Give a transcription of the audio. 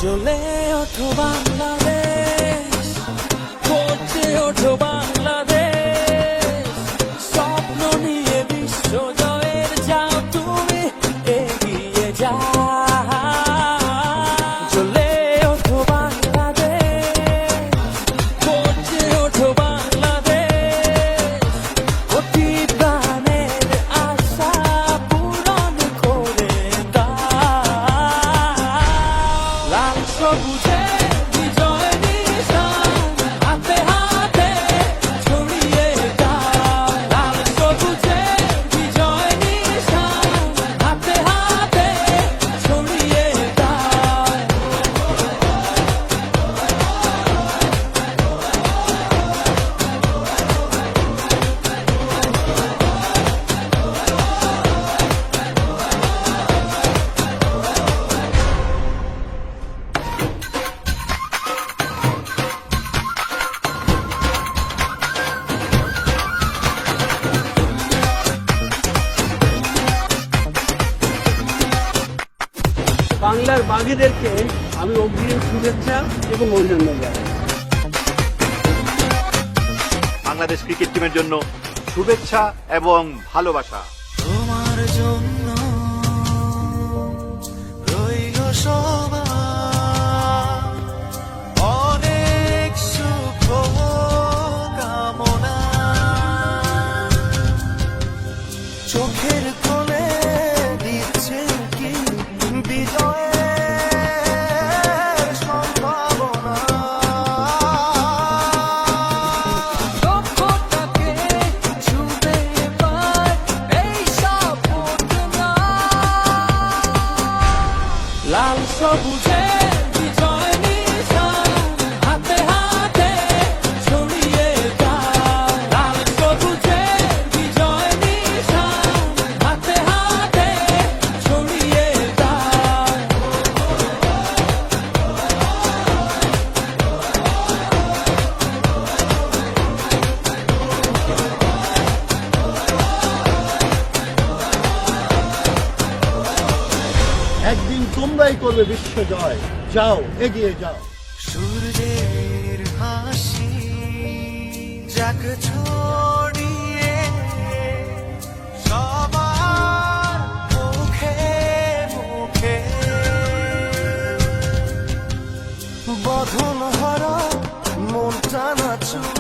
জ্বলে ওঠো বাংলাদেশ, গর্জে ওঠো বাংলাদেশ, স্বপ্ন নিয়ে বিশ্ব জয়ের যাও তুমি এগিয়ে যাও। জ্বলে ওঠো বাংলাদেশ, গর্জে ওঠো বাংলাদেশ, অতি প্রাণের আশা পূরণ করে দাও। লাল সবুজে বিজয় নিশান হাতে হাতে ছড়িয়ে দাও। লাল সবুজে বিজয় নিশান হাতে হাতে ছড়িয়ে দাও। বাংলার বাঘেদেরকে আমি অগ্রিম শুভেচ্ছা এবং অভিনন্দন জানাই। বাংলাদেশ ক্রিকেট টিমের জন্য শুভেচ্ছা এবং ভালোবাসা। তোমার জন্য রইল সবার অনেক সুখ কামনা। চোখের কোণে দিচ্ছে কি বিজয়ের সম্ভাবনা। লক্ষ্যটাকে ছুঁতে পায় এই সাপোর্টনা। লাল সবুজে বিজয় নিশান হাতে হাতে ছড়িয়ে দাও। লাল সবুজে বিজয় নিশান হাতে হাতে ছড়িয়ে দাও। একদিন তোমরাই করবে বিশ্ব জয়। যাও, এগিয়ে যাও। সূর্যের হাসি যাক ছড়িয়ে সবার মুখে মুখে। বধন হরা মনটা নাচুক